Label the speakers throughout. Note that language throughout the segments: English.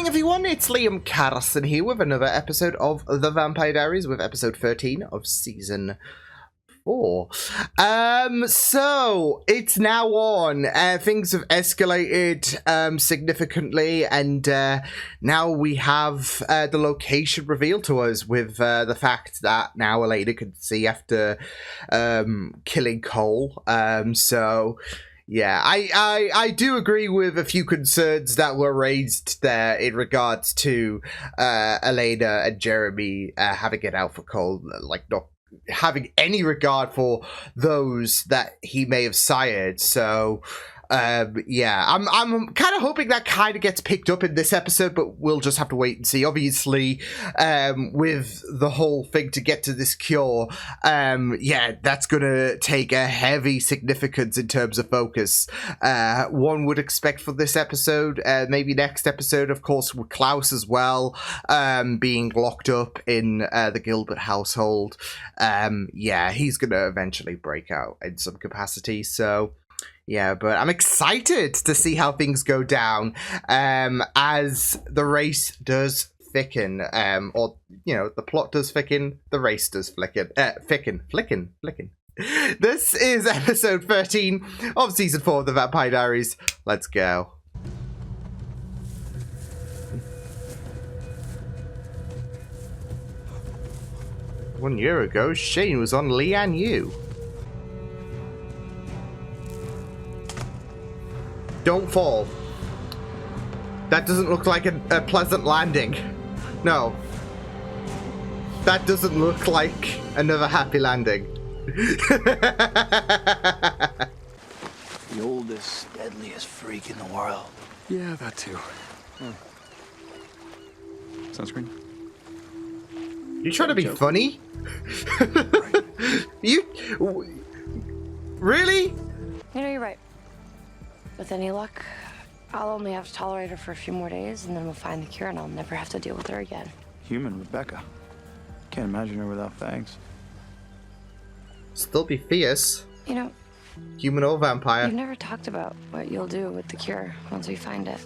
Speaker 1: morning, everyone. It's Liam Catterson here with another episode of The Vampire Diaries with episode 13 of season 4. So it's now on. Things have escalated significantly, and now we have the location revealed to us with the fact that now Elena can see after killing Cole. So yeah, I do agree with a few concerns that were raised there in regards to Elena and Jeremy having it out for Cole, like not having any regard for those that he may have sired. So yeah, I'm kind of hoping that kind of gets picked up in this episode, but we'll just have to wait and see. Obviously, with the whole thing to get to this cure, yeah, that's gonna take a heavy significance in terms of focus. One would expect for this episode, maybe next episode, of course, with Klaus as well, being locked up in the Gilbert household. Yeah, he's gonna eventually break out in some capacity, so yeah, but I'm excited to see how things go down as the race does thicken, or, you know, the plot does thicken, the race does flicken. This is episode 13 of season 4 of The Vampire Diaries. Let's go. One year ago, Shane was on Lian Yu. Don't fall. That doesn't look like a pleasant landing. No. That doesn't look like another happy landing.
Speaker 2: The oldest, deadliest freak in the world.
Speaker 3: Yeah, that too. Sunscreen?
Speaker 1: You trying to be funny? You... Really?
Speaker 4: You know, you're right. With any luck, I'll only have to tolerate her for a few more days, and then we'll find the cure, and I'll never have to deal with her again.
Speaker 2: Human Rebecca. Can't imagine her without fangs.
Speaker 1: Still be fierce.
Speaker 4: You know,
Speaker 1: Human or vampire.
Speaker 4: you've never talked about what you'll do with the cure once we find it.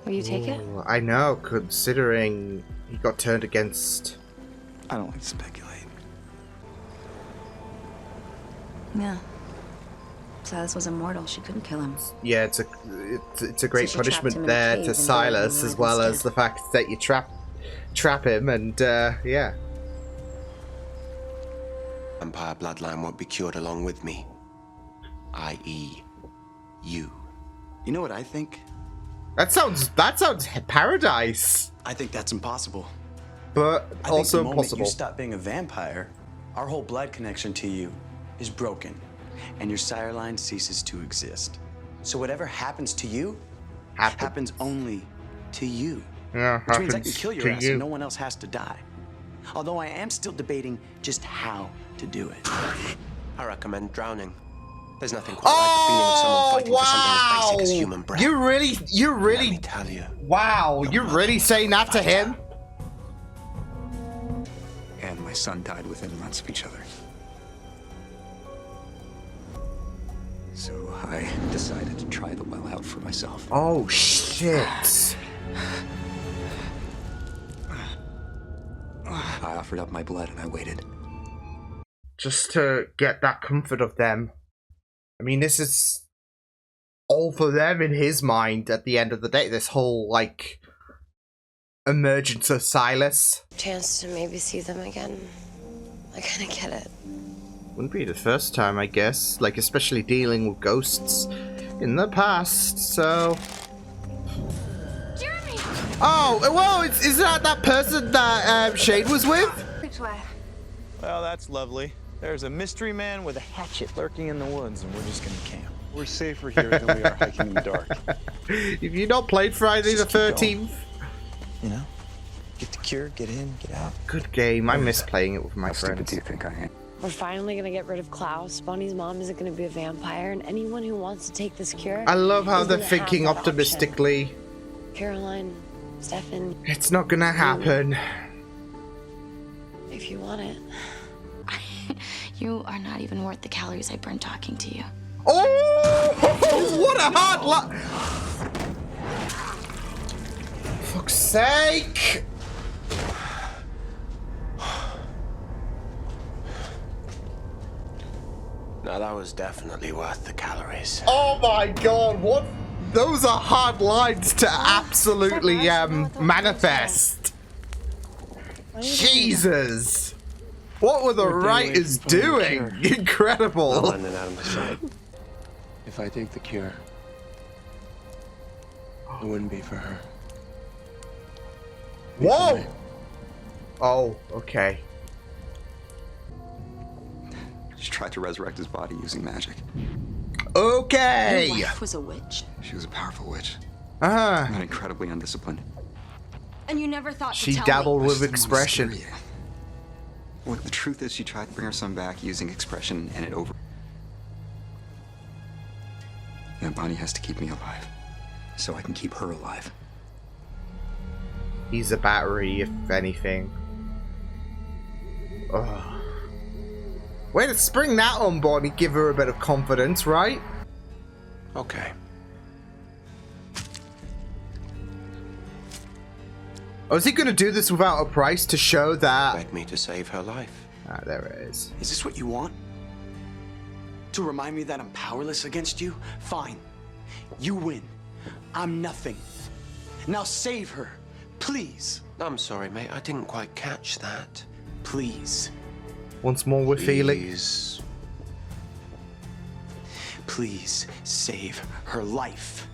Speaker 4: Will you take it?
Speaker 1: Ooh, I know, considering he got turned against...
Speaker 2: I don't like to speculate.
Speaker 5: Yeah. Silas was immortal. She couldn't kill him.
Speaker 1: Yeah, it's a great
Speaker 5: So she trapped him
Speaker 1: punishment
Speaker 5: in a
Speaker 1: there
Speaker 5: cave
Speaker 1: to
Speaker 5: and buried
Speaker 1: Silas,
Speaker 5: him
Speaker 1: as
Speaker 5: alive
Speaker 1: well as
Speaker 5: instead.
Speaker 1: the fact that you trap him, and yeah.
Speaker 6: Vampire bloodline won't be cured along with me. I.e., you.
Speaker 7: You know what I think?
Speaker 1: That sounds paradise,
Speaker 7: I think that's impossible.
Speaker 1: but
Speaker 7: I
Speaker 1: also
Speaker 7: think the moment
Speaker 1: impossible.
Speaker 7: you stop being a vampire, our whole blood connection to you is broken, and your sire line ceases to exist. So whatever happens to you happens only to you.
Speaker 1: Yeah,
Speaker 7: Which means I can
Speaker 1: happens
Speaker 7: kill your
Speaker 1: to
Speaker 7: ass
Speaker 1: you.
Speaker 7: and no one else has to die. Although I am still debating just how to do it.
Speaker 6: I recommend drowning. There's nothing quite like the feeling of someone fighting for something as basic as human breath.
Speaker 1: You
Speaker 6: Let
Speaker 1: really,
Speaker 6: me tell you.
Speaker 1: wow, you're really saying that to him?
Speaker 3: And my son died within months of each other. So I decided to try the well out for myself.
Speaker 1: Oh, shit.
Speaker 3: I offered up my blood and I waited.
Speaker 1: Just to get that comfort of them. I mean, this is all for them in his mind at the end of the day. This whole, like, emergence of Silas.
Speaker 4: Chance to maybe see them again. I kind of get it.
Speaker 1: Wouldn't be the first time, I guess. Like, especially dealing with ghosts in the past, so...
Speaker 4: Jeremy!
Speaker 1: Oh, whoa, is that person that Shade was with?
Speaker 4: Which way?
Speaker 2: Well, that's lovely. There's a mystery man with a hatchet lurking in the woods, and we're just gonna camp. We're safer here than we are hiking in the dark.
Speaker 1: If you've not played Friday the
Speaker 2: Just keep
Speaker 1: 13th...
Speaker 2: You know? Get the cure, get in, get out.
Speaker 1: Good game. I miss playing it with my
Speaker 3: How stupid
Speaker 1: friends.
Speaker 3: do you think I am?
Speaker 4: We're finally gonna get rid of Klaus. Bonnie's mom isn't gonna be a vampire, and anyone who wants to take this cure...
Speaker 1: I love how
Speaker 4: is
Speaker 1: they're
Speaker 4: gonna have
Speaker 1: thinking
Speaker 4: that option.
Speaker 1: optimistically.
Speaker 4: Caroline, Stefan,
Speaker 1: It's not gonna happen.
Speaker 4: if you want it.
Speaker 5: You are not even worth the calories I burned talking to you.
Speaker 1: Oh, what a hard fuck's sake!
Speaker 6: Now that was definitely worth the calories.
Speaker 1: Oh my god, what? Those are hard lines to absolutely manifest. Jesus! What were the writers doing? Incredible!
Speaker 6: I'll run it out of my sight.
Speaker 8: If I take the cure, it wouldn't be for her.
Speaker 1: Whoa! Oh, okay.
Speaker 3: She tried to resurrect his body using magic.
Speaker 1: Okay!
Speaker 5: Your wife was a witch?
Speaker 3: She was a powerful witch,
Speaker 1: Uh-huh.
Speaker 3: and incredibly undisciplined.
Speaker 5: And you never thought to
Speaker 1: She
Speaker 5: tell
Speaker 1: dabbled
Speaker 5: me.
Speaker 1: with
Speaker 3: I just didn't wanna
Speaker 1: expression.
Speaker 3: scare you. Well, the truth is, she tried to bring her son back using expression, and it over. Yeah, Bonnie has to keep me alive, so I can keep her alive.
Speaker 1: He's a battery, if anything. Ugh. Way to spring that on board and give her a bit of confidence, right?
Speaker 6: Okay.
Speaker 1: Oh, is he going to do this without a price to show that...
Speaker 6: Beg me to save her life.
Speaker 1: Ah, there it is.
Speaker 7: Is this what you want? To remind me that I'm powerless against you? Fine. You win. I'm nothing. Now save her. Please.
Speaker 6: I'm sorry, mate. I didn't quite catch that.
Speaker 7: Please.
Speaker 1: Once more with
Speaker 6: Please.
Speaker 1: Felix.
Speaker 7: Please save her life.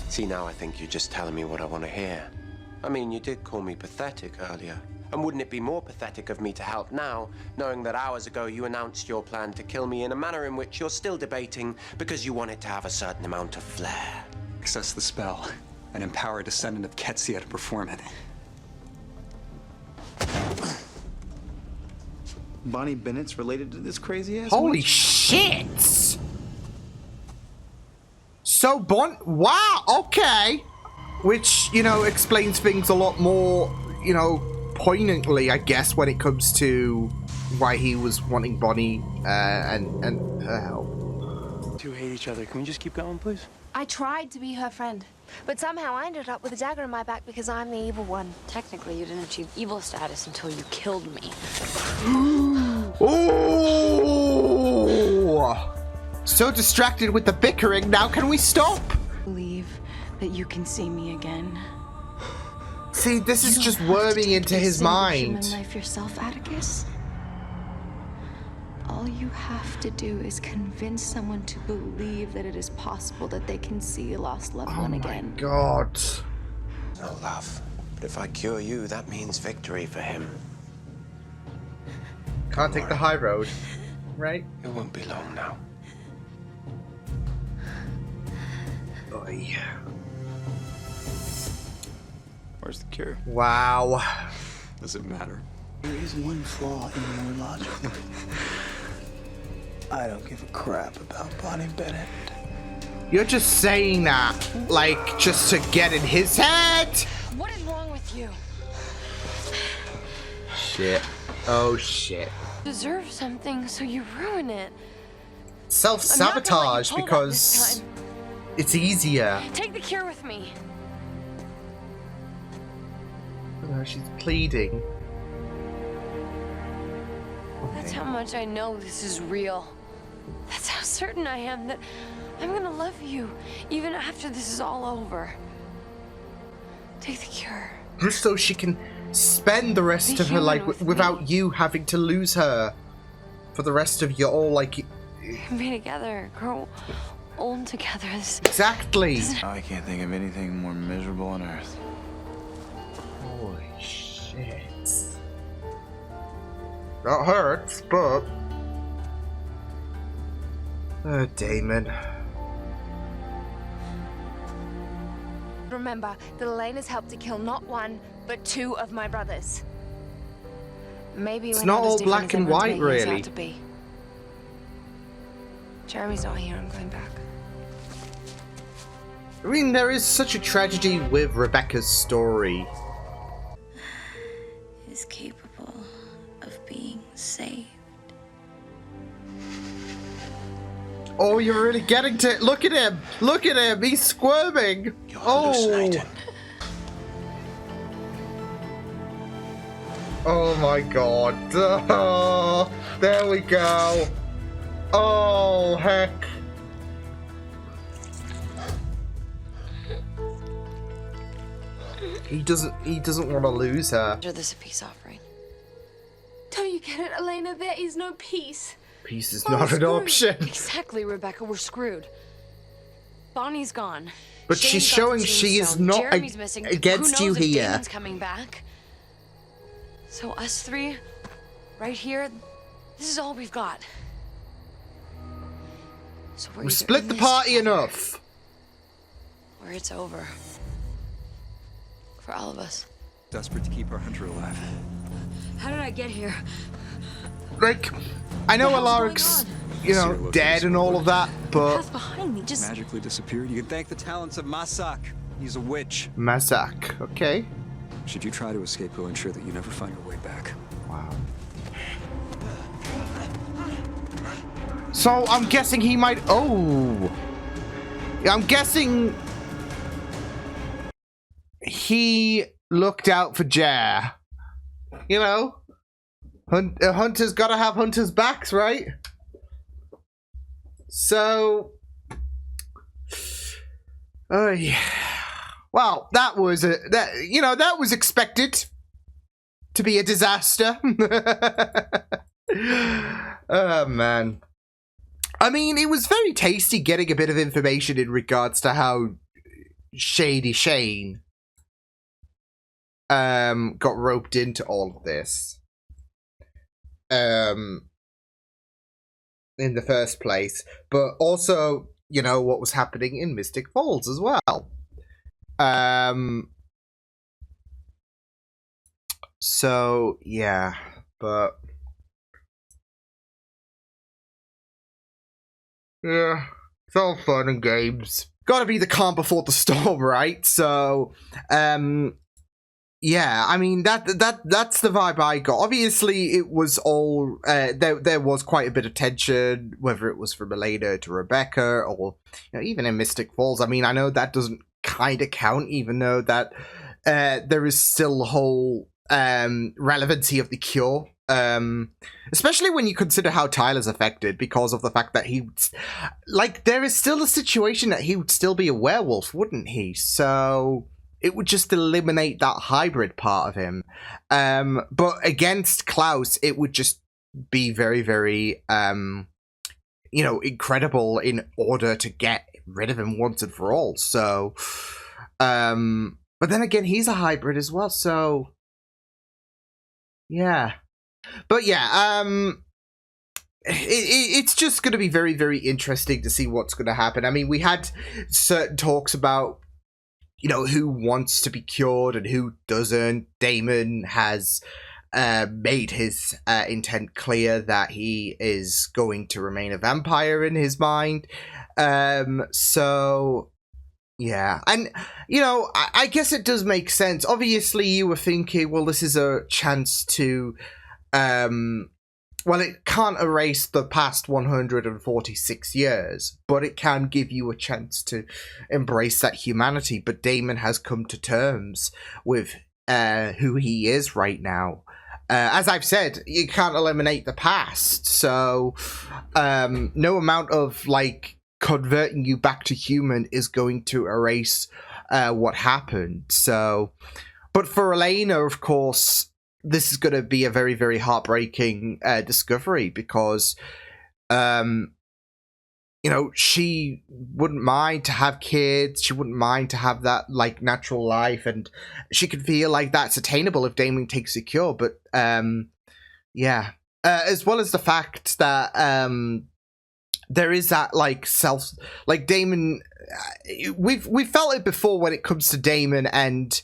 Speaker 6: See, now I think you're just telling me what I want to hear. I mean, you did call me pathetic earlier. And wouldn't it be more pathetic of me to help now, knowing that hours ago you announced your plan to kill me in a manner in which you're still debating because you want it to have a certain amount of flair?
Speaker 3: Access the spell and empower a descendant of Ketsia to perform it.
Speaker 7: Bonnie Bennett's related to this crazy ass
Speaker 1: Holy
Speaker 7: witch?
Speaker 1: shit! So, wow, okay. Which, you know, explains things a lot more, you know, poignantly, I guess, when it comes to why he was wanting Bonnie and her help.
Speaker 8: You two hate each other. Can we just keep going, please?
Speaker 4: I tried to be her friend, but somehow I ended up with a dagger in my back because I'm the evil one. Technically, you didn't achieve evil status until you killed me.
Speaker 1: Ooh! So distracted with the bickering, now can we stop?
Speaker 9: Believe that you can see me again.
Speaker 1: See, this is
Speaker 9: You
Speaker 1: just
Speaker 9: don't have to
Speaker 1: worming
Speaker 9: take
Speaker 1: into
Speaker 9: this
Speaker 1: his
Speaker 9: into
Speaker 1: mind.
Speaker 9: Human life yourself, Atticus. All you have to do is convince someone to believe that it is possible that they can see a lost loved one again.
Speaker 1: God.
Speaker 6: No, love. But if I cure you, that means victory for him.
Speaker 1: Can't take the high road, right?
Speaker 6: It won't be long now.
Speaker 1: Oy.
Speaker 7: Where's the cure?
Speaker 1: Wow.
Speaker 3: Does it matter?
Speaker 7: There is one flaw in your logic. I don't give a crap about Bonnie Bennett.
Speaker 1: You're just saying that, like, just to get in his head?
Speaker 4: What is wrong with you?
Speaker 1: Shit. Oh, shit.
Speaker 4: Deserve something, so you ruin it.
Speaker 1: Self-sabotage
Speaker 4: I'm not gonna let you pull that this
Speaker 1: because
Speaker 4: time.
Speaker 1: it's easier.
Speaker 4: Take the cure with me.
Speaker 1: Oh, she's pleading.
Speaker 4: That's how much I know this is real. That's how certain I am that I'm gonna love you, even after this is all over. Take the cure.
Speaker 1: Just so she can spend the rest
Speaker 4: Be
Speaker 1: of her life
Speaker 4: human with
Speaker 1: without
Speaker 4: me.
Speaker 1: you having to lose her for the rest of your, like...
Speaker 4: We can be together, grow old together.
Speaker 1: Exactly.
Speaker 2: I can't think of anything more miserable on earth.
Speaker 1: Holy shit. That hurts, but... Damon.
Speaker 4: Remember that Elaine has helped to kill not one, but two of my brothers. Maybe
Speaker 1: It's
Speaker 4: we're
Speaker 1: not
Speaker 4: as
Speaker 1: all
Speaker 4: different
Speaker 1: black
Speaker 4: as
Speaker 1: and
Speaker 4: everyone's
Speaker 1: white,
Speaker 4: making us
Speaker 1: really.
Speaker 4: out to be. Jeremy's not here, I'm going back.
Speaker 1: I mean, there is such a tragedy with Rebecca's story.
Speaker 9: Is capable of being saved.
Speaker 1: Oh, you're really getting to... Look at him! Look at him! He's squirming!
Speaker 6: You're
Speaker 1: Oh!
Speaker 6: hallucinating.
Speaker 1: Oh my god. Oh, there we go. Oh, heck. He doesn't want to lose her.
Speaker 4: Consider this a peace offering.
Speaker 9: Don't you get it, Elena? There is no peace.
Speaker 1: Peace is
Speaker 4: We're
Speaker 1: not an
Speaker 4: screwed.
Speaker 1: option.
Speaker 4: Exactly, Rebecca. We're screwed. Bonnie's gone.
Speaker 1: But
Speaker 4: Shane's
Speaker 1: she's
Speaker 4: got
Speaker 1: showing
Speaker 4: the
Speaker 1: she is
Speaker 4: tombstone.
Speaker 1: not
Speaker 4: Jeremy's missing.
Speaker 1: against
Speaker 4: Who
Speaker 1: you
Speaker 4: knows if
Speaker 1: here.
Speaker 4: Damon's coming back? So us three, right here, this is all we've got. So we're
Speaker 1: We
Speaker 4: either
Speaker 1: split
Speaker 4: in
Speaker 1: the
Speaker 4: this
Speaker 1: party
Speaker 4: together,
Speaker 1: enough.
Speaker 4: or it's over. For all of us.
Speaker 3: Desperate to keep our hunter alive.
Speaker 4: How did I get here?
Speaker 1: Like, I know
Speaker 4: What the hell's
Speaker 1: Alaric's,
Speaker 4: going
Speaker 1: you know,
Speaker 3: Sarah looked
Speaker 1: dead
Speaker 3: at
Speaker 1: and
Speaker 3: us
Speaker 1: all of that, but
Speaker 9: Path behind me, just
Speaker 3: Magically disappeared. You can thank the talents of Masak. He's a witch.
Speaker 1: Masak, okay.
Speaker 3: Should you try to escape, he'll ensure that you never find your way back.
Speaker 1: Wow. So I'm guessing he might. Oh, I'm guessing he looked out for Jer. You know, a hunter's got to have hunters' backs, right? So, oh yeah. Well, that was that was expected to be a disaster. Oh man. I mean, it was very tasty getting a bit of information in regards to how Shady Shane got roped into all of this in the first place, but also, you know, what was happening in Mystic Falls as well. So yeah, but yeah, it's all fun and games. Gotta be the calm before the storm, right? So, yeah, I mean that's the vibe I got. Obviously, it was all there was quite a bit of tension, whether it was from Elena to Rebecca, or you know, even in Mystic Falls. I mean, I know that doesn't kind of count, even though that there is still the whole relevancy of the cure. Especially when you consider how Tyler's affected because of the fact that there is still a situation that he would still be a werewolf, wouldn't he? So it would just eliminate that hybrid part of him. But against Klaus, it would just be very, very, incredible in order to get rid of him once and for all. So, but then again, he's a hybrid as well. So, yeah. But yeah, it's just going to be very, very interesting to see what's going to happen. I mean, we had certain talks about, you know, who wants to be cured and who doesn't. Damon has made his intent clear that he is going to remain a vampire in his mind. So, yeah. And, you know, I guess it does make sense. Obviously, you were thinking, well, this is a chance to... well, it can't erase the past 146 years, but it can give you a chance to embrace that humanity. But Damon has come to terms with who he is right now. As I've said, you can't eliminate the past, so no amount of, like, converting you back to human is going to erase what happened. So, but for Elena, of course, this is going to be a very, very heartbreaking discovery because, you know, she wouldn't mind to have kids. She wouldn't mind to have that, like, natural life. And she could feel like that's attainable if Damon takes the cure. But, yeah. As well as the fact that there is that, like, Damon... We've felt it before when it comes to Damon and...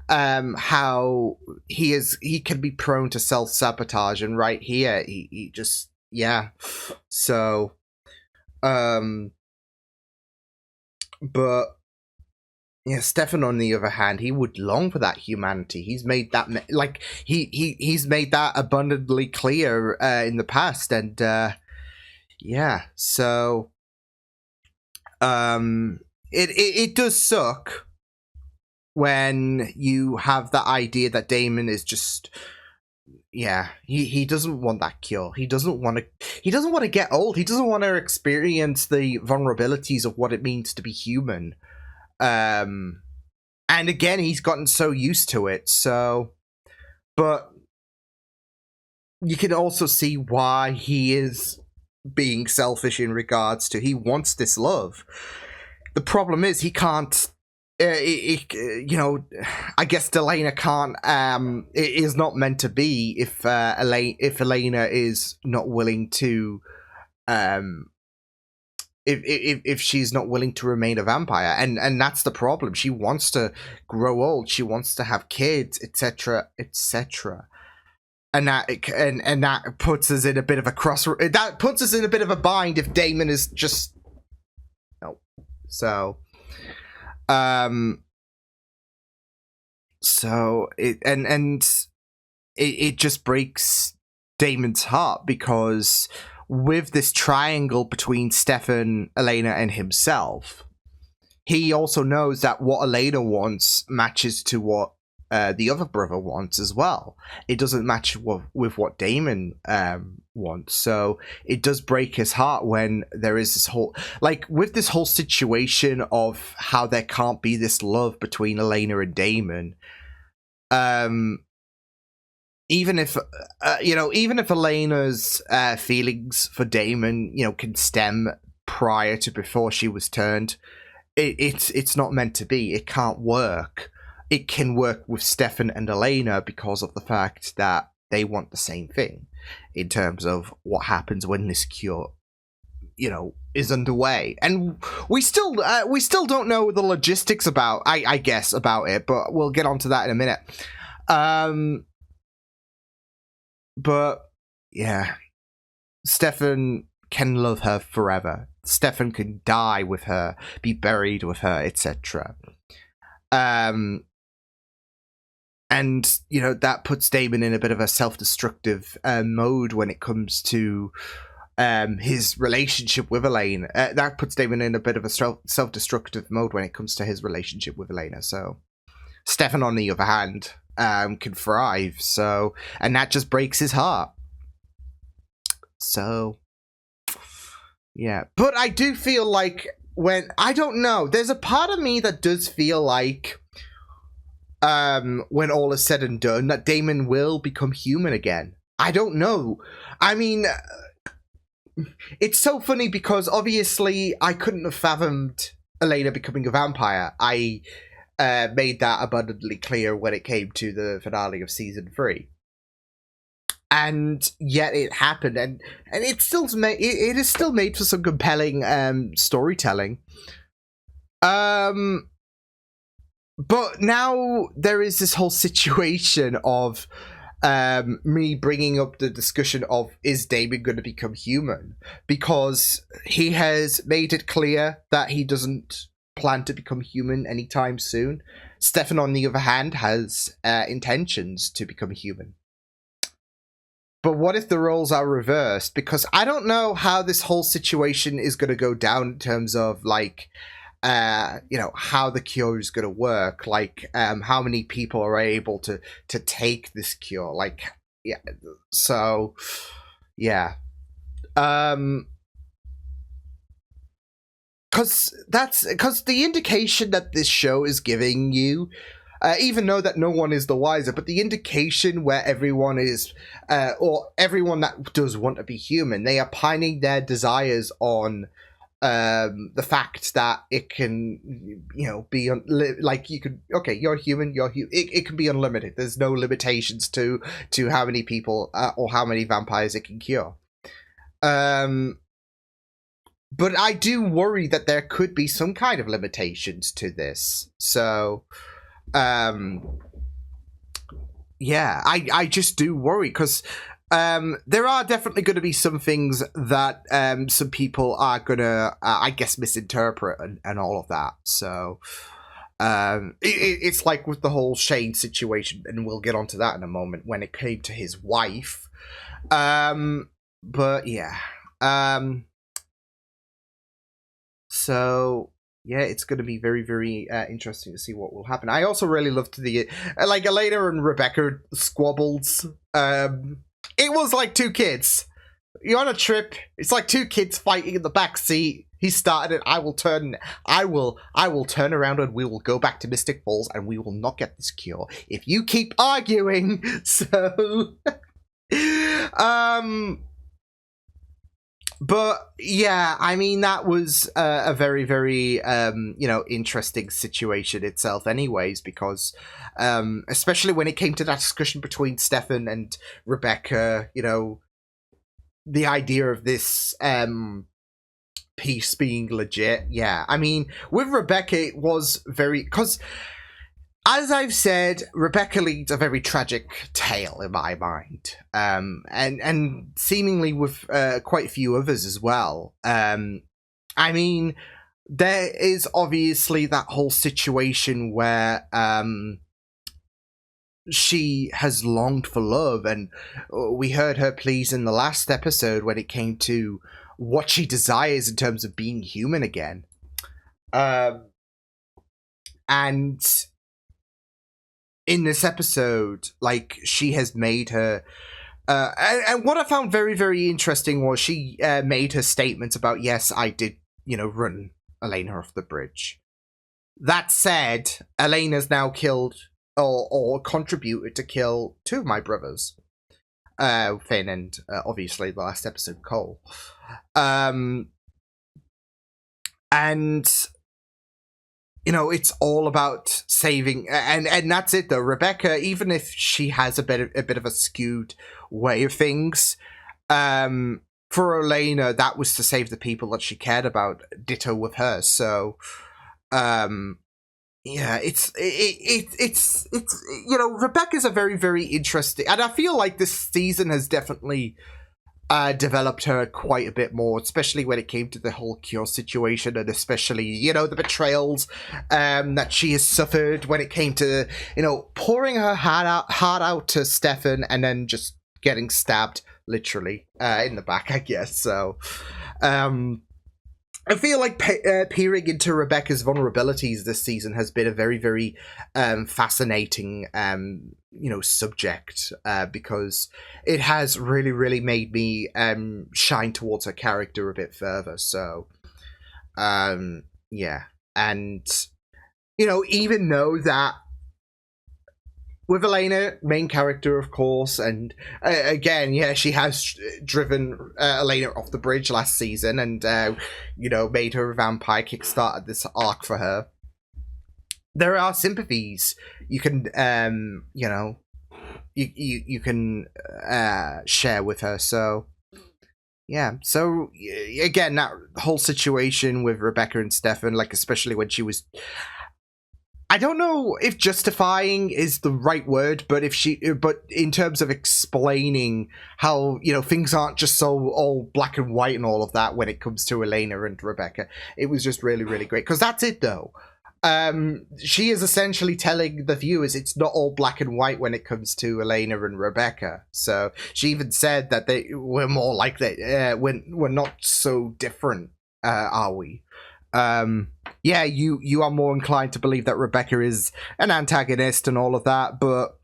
Speaker 1: how he can be prone to self-sabotage, and right here he just, yeah. So but yeah, Stefan on the other hand, he would long for that humanity. He's made that like he's made that abundantly clear in the past, and yeah, so it does suck when you have the idea that Damon is just yeah, he doesn't want that cure. He doesn't want to get old. He doesn't want to experience the vulnerabilities of what it means to be human. And again, he's gotten so used to it. So, but you can also see why he is being selfish in regards to he wants this love. The problem is he can't. You know, I guess Delena can't. It is not meant to be if Elena is not willing to. If she's not willing to remain a vampire, and that's the problem. She wants to grow old. She wants to have kids, etc., etc. And that puts us in a bit of a that puts us in a bit of a bind if Damon is just no. So it just breaks Damon's heart, because with this triangle between Stefan, Elena, and himself, he also knows that what Elena wants matches to what the other brother wants as well. It doesn't match with what Damon wants, so it does break his heart when there is this whole, like, with this whole situation of how there can't be this love between Elena and Damon. Even if even if Elena's feelings for Damon, can stem prior to before she was turned, it's not meant to be. It can't work. It can work with Stefan and Elena because of the fact that they want the same thing in terms of what happens when this cure, is underway. And we still don't know the logistics about, I guess, about it, but we'll get onto that in a minute. But yeah, Stefan can love her forever. Stefan can die with her, be buried with her, etc. And, that puts Damon in a bit of a self-destructive mode when it comes to his relationship with Elena. That puts Damon in a bit of a self-destructive mode when it comes to his relationship with Elena. So, Stefan, on the other hand, can thrive. So, and that just breaks his heart. So, yeah. But I do feel like I don't know, there's a part of me that does feel like when all is said and done, that Damon will become human again. I don't know. I mean, it's so funny because obviously I couldn't have fathomed Elena becoming a vampire. I made that abundantly clear when it came to the finale of season 3. And yet it happened, and it is still made for some compelling storytelling. But now there is this whole situation of me bringing up the discussion of, is Damon going to become human? Because he has made it clear that he doesn't plan to become human anytime soon. Stefan, on the other hand, has intentions to become human. But what if the roles are reversed? Because I don't know how this whole situation is going to go down in terms of, like, how the cure is going to work, like how many people are able to take this cure, like, yeah. So, yeah, because the indication that this show is giving you, even though that no one is the wiser, but the indication where everyone is, or everyone that does want to be human, they are pining their desires on the fact that it can, be like, you could, okay, you're human, it can be unlimited. There's no limitations to how many people or how many vampires it can cure. But I do worry that there could be some kind of limitations to this. So, yeah, I just do worry, because there are definitely going to be some things that some people are going to, I guess, misinterpret and all of that. So it's like with the whole Shane situation, and we'll get onto that in a moment, when it came to his wife. But yeah. So yeah, it's going to be very, very interesting to see what will happen. I also really loved the like Elena and Rebecca squabbles. It was like two kids. You're on a trip. It's like two kids fighting in the back seat. He started it. I will turn around and we will go back to Mystic Falls and we will not get this cure if you keep arguing. So, but yeah, I mean, that was a very, very, interesting situation itself anyways, because, especially when it came to that discussion between Stefan and Rebecca, the idea of this, piece being legit. Yeah, I mean, with Rebecca, it was very, because as I've said, Rebecca leads a very tragic tale in my mind, and seemingly with quite a few others as well. I mean, there is obviously that whole situation where she has longed for love, and we heard her pleas in the last episode when it came to what she desires in terms of being human again. And in this episode, like, she has made her and what I found very, very interesting was she made her statements about, yes, I did, run Elena off the bridge. That said, Elena's now killed or contributed to kill two of my brothers, Finn and obviously the last episode, Cole. And it's all about saving, and that's it though. Rebecca, even if she has a bit of a skewed way of things, for Elena, that was to save the people that she cared about. Ditto with her. So, yeah, it's Rebecca's a very, very interesting, and I feel like this season has definitely developed her quite a bit more, especially when it came to the whole cure situation, and especially, the betrayals that she has suffered when it came to, pouring her heart out to Stefan and then just getting stabbed, literally, in the back, I guess. So, I feel like peering into Rebecca's vulnerabilities this season has been a very, very fascinating, subject, because it has really, really made me shine towards her character a bit further. So, yeah. And, even though that with Elena, main character, of course, and again, yeah, she has driven Elena off the bridge last season and, made her a vampire, kickstarted this arc for her. There are sympathies you can, you can share with her. So, yeah. So, again, that whole situation with Rebecca and Stefan, like, especially when she was... I don't know if justifying is the right word, but but in terms of explaining how, things aren't just so all black and white and all of that when it comes to Elena and Rebecca, it was just really, really great. Because that's it, though. She is essentially telling the viewers it's not all black and white when it comes to Elena and Rebecca. So she even said that they were more like that. We're not so different, are we? Yeah, you are more inclined to believe that Rebecca is an antagonist and all of that, but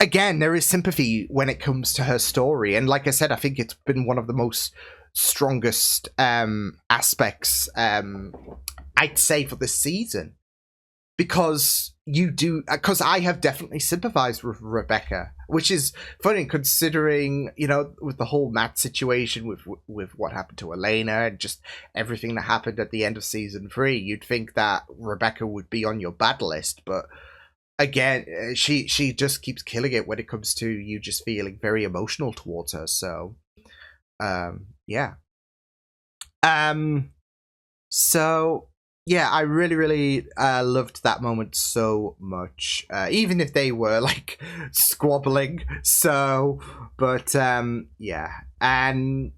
Speaker 1: again, there is sympathy when it comes to her story, and like I said, I think it's been one of the most strongest aspects, I'd say, for this season, because I have definitely sympathized with Rebecca, which is funny considering, with the whole Matt situation with what happened to Elena and just everything that happened at the end of season 3, you'd think that Rebecca would be on your bad list, but again, she just keeps killing it when it comes to you just feeling very emotional towards her. So, yeah. So, yeah, I really, really loved that moment so much, even if they were, like, squabbling, so, but, yeah, and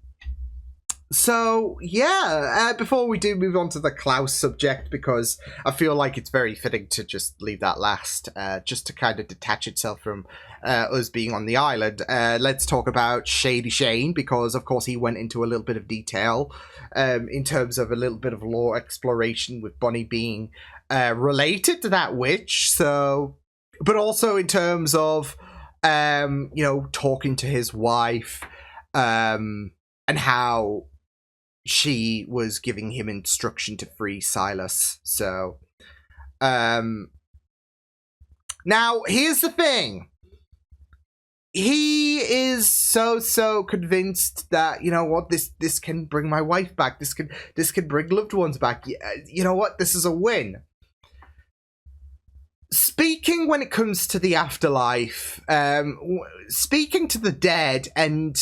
Speaker 1: So, yeah, before we do move on to the Klaus subject, because I feel like it's very fitting to just leave that last, just to kind of detach itself from us being on the island, let's talk about Shady Shane, because, of course, he went into a little bit of detail in terms of a little bit of lore exploration with Bonnie being related to that witch, so... But also in terms of, you know, talking to his wife, and how she was giving him instruction to free Silas. So, now here's the thing. He is so convinced that, you know what, this can bring my wife back. This can bring loved ones back. You know what, this is a win. Speaking when it comes to the afterlife, speaking to the dead and,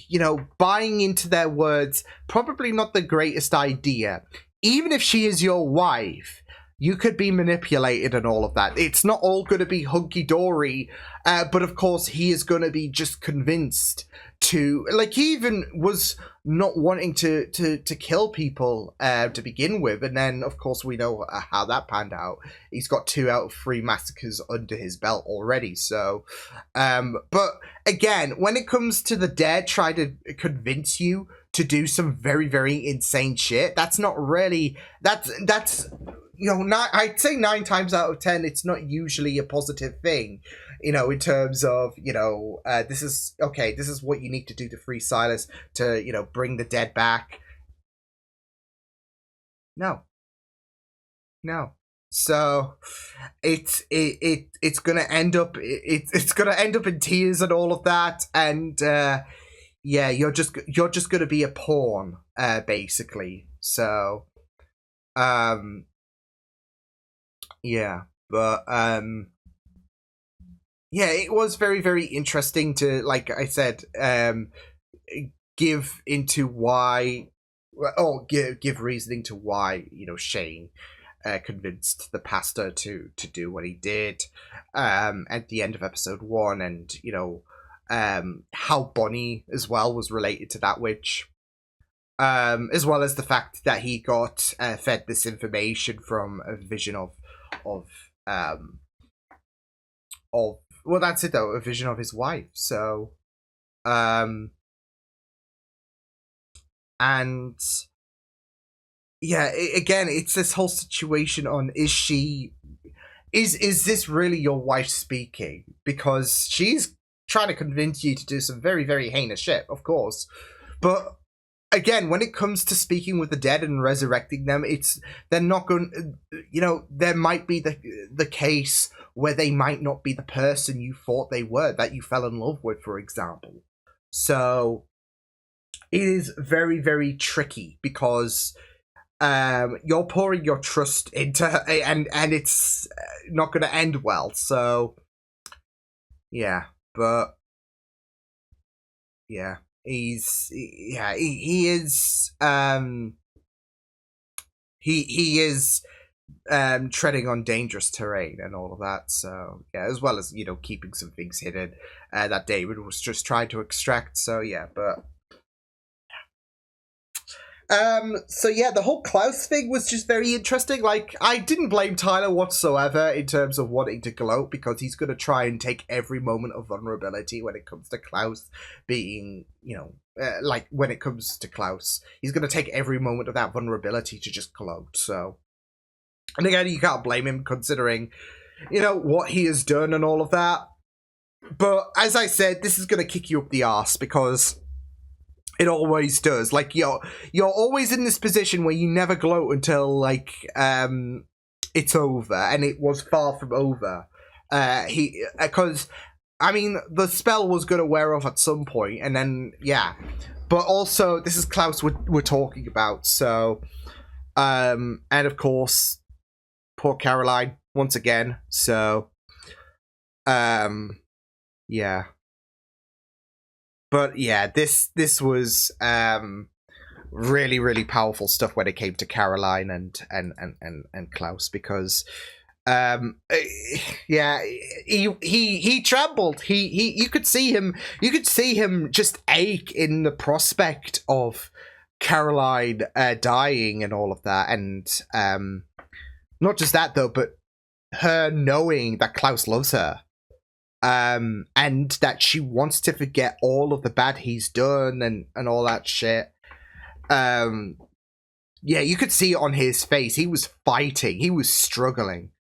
Speaker 1: you know, buying into their words, probably not the greatest idea. Even if she is your wife, you could be manipulated and all of that. It's not all going to be hunky-dory, but of course he is going to be just convinced to... Like, he even was not wanting to kill people to begin with, and then, of course, we know how that panned out. He's got 2 out of 3 massacres under his belt already, so... but, again, when it comes to the dead, try to convince you to do some very, very insane shit, that's not really... That's you know, I'd say 9 times out of 10, it's not usually a positive thing, you know, in terms of, you know, this is what you need to do to free Silas, to, you know, bring the dead back. No. So it's gonna end up it's gonna end up in tears and all of that, and yeah, you're just gonna be a pawn, basically. So yeah, but yeah, it was very, very interesting to, like I said, give into why, or give reasoning to why, you know, Shane convinced the pastor to do what he did at the end of episode 1, and, you know, how Bonnie as well was related to that witch, as well as the fact that he got fed this information from a vision of well, that's it though, a vision of his wife. So and yeah, again, it's this whole situation on, is this really your wife speaking? Because she's trying to convince you to do some very, very heinous shit, of course, but again, when it comes to speaking with the dead and resurrecting them, they're not going, you know, there might be the case where they might not be the person you thought they were, that you fell in love with, for example. So it is very, very tricky, because you're pouring your trust into her, and it's not going to end well. So yeah, but yeah. He is treading on dangerous terrain and all of that, so yeah, as well as, you know, keeping some things hidden that David was just trying to extract. So yeah, but so yeah, the whole Klaus thing was just very interesting. Like, I didn't blame Tyler whatsoever in terms of wanting to gloat, because he's going to try and take every moment of vulnerability when it comes to Klaus being, you know, like, when it comes to Klaus, he's going to take every moment of that vulnerability to just gloat. So, and again, you can't blame him, considering, you know, what he has done and all of that. But as I said, this is going to kick you up the arse, because it always does. Like, you're always in this position where you never gloat until, like, it's over, and it was far from over. Because, I mean, the spell was going to wear off at some point, and then, yeah. But also, this is Klaus we're talking about, so, and of course, poor Caroline, once again, so, yeah. But yeah, this was really, really powerful stuff when it came to Caroline and Klaus, because yeah, he trembled. You could see him just ache in the prospect of Caroline dying and all of that, and not just that though, but her knowing that Klaus loves her, and that she wants to forget all of the bad he's done and all that shit. Yeah, you could see it on his face. He was fighting. He was struggling.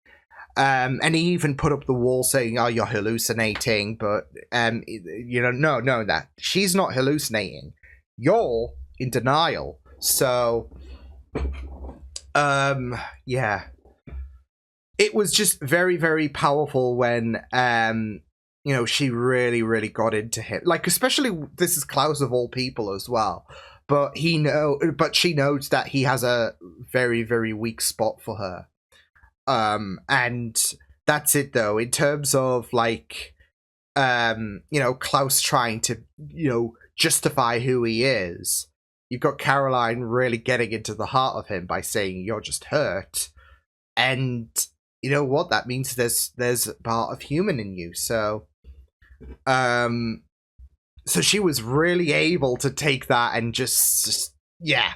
Speaker 1: And he even put up the wall saying, "Oh, you're hallucinating." But, no, that she's not hallucinating. You're in denial. So, yeah. It was just very, very powerful when, she really, really got into him. Like, especially, this is Klaus of all people as well. But she knows that he has a very, very weak spot for her. And that's it though, in terms of like, Klaus trying to, justify who he is. You've got Caroline really getting into the heart of him by saying, "You're just hurt." And you know what? That means there's a part of human in you. So, so she was really able to take that and just yeah.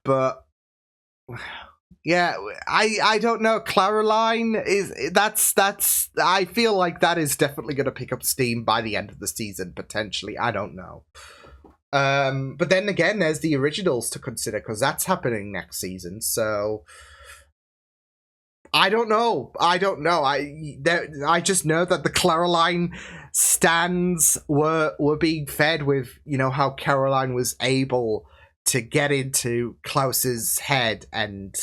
Speaker 1: But yeah, I don't know. Caroline that's I feel like that is definitely going to pick up steam by the end of the season, potentially. I don't know. But then again, there's the originals to consider, because that's happening next season. So I don't know. I just know that the Caroline stands were being fed with, how Caroline was able to get into Klaus's head and,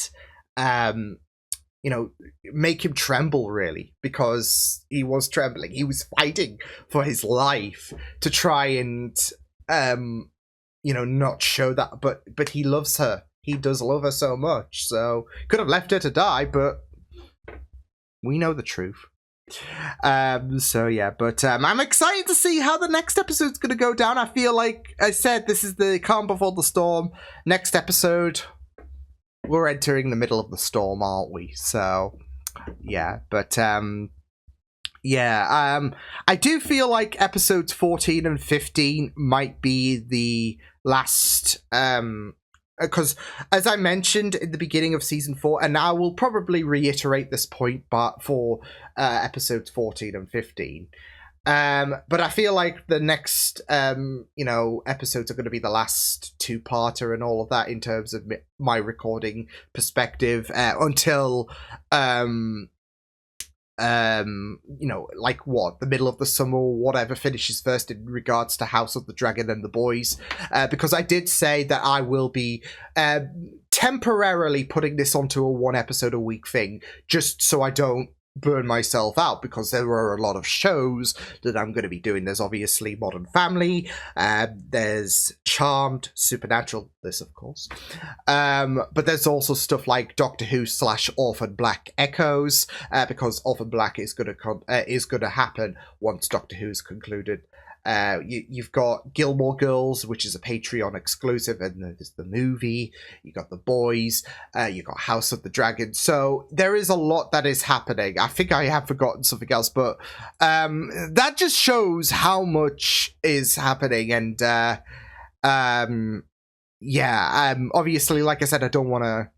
Speaker 1: make him tremble, really, because he was trembling. He was fighting for his life to try and, not show that, but he loves her. He does love her so much. So could have left her to die, but we know the truth. So yeah, but I'm excited to see how the next episode's going to go down. I feel like I said, this is the calm before the storm. Next episode, we're entering the middle of the storm, aren't we? So yeah, but I do feel like episodes 14 and 15 might be the last, because as I mentioned in the beginning of season 4, and I will probably reiterate this point, but for episodes 14 and 15, but I feel like the next episodes are going to be the last two-parter and all of that in terms of my recording perspective, until like the middle of the summer or whatever finishes first in regards to House of the Dragon and the Boys, because I did say that I will be temporarily putting this onto a 1 episode a week thing, just so I don't burn myself out, because there are a lot of shows that I'm going to be doing. There's obviously Modern Family, there's Charmed, Supernatural, this of course, but there's also stuff like Doctor Who / Orphan Black Echoes, because Orphan Black is going to happen once Doctor Who's concluded. You've got Gilmore Girls, which is a Patreon exclusive, and there's the movie. You got The Boys. You got House of the Dragon. So there is a lot that is happening. I think I have forgotten something else, but that just shows how much is happening. And obviously, like I said, I don't want to,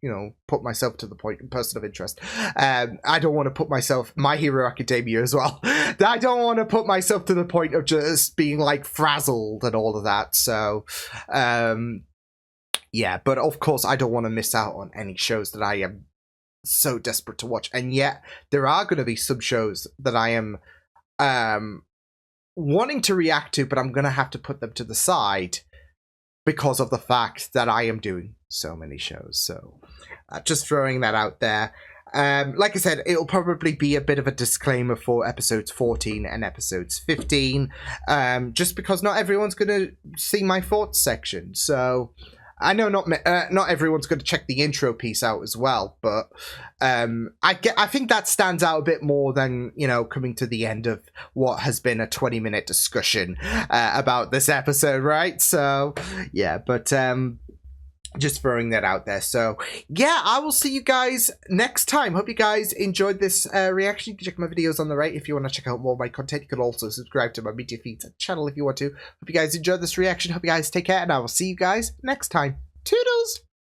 Speaker 1: put myself to the point, person of interest. I don't want to put myself, My Hero Academia as well. I don't want to put myself to the point of just being like frazzled and all of that. So, but of course, I don't want to miss out on any shows that I am so desperate to watch. And yet, there are going to be some shows that I am wanting to react to, but I'm going to have to put them to the side, because of the fact that I am doing so many shows. So just throwing that out there. Like I said, it'll probably be a bit of a disclaimer for episodes 14 and episodes 15, just because not everyone's going to see my thoughts section. So I know not everyone's going to check the intro piece out as well, but I think that stands out a bit more than, coming to the end of what has been a 20-minute discussion about this episode, right? So yeah, but Just throwing that out there. So yeah, I will see you guys next time. Hope you guys enjoyed this reaction. You can check my videos on the right if you want to check out more of my content. You can also subscribe to my Media Feeds channel if you want to. Hope you guys enjoyed this reaction. Hope you guys take care, and I will see you guys next time. Toodles!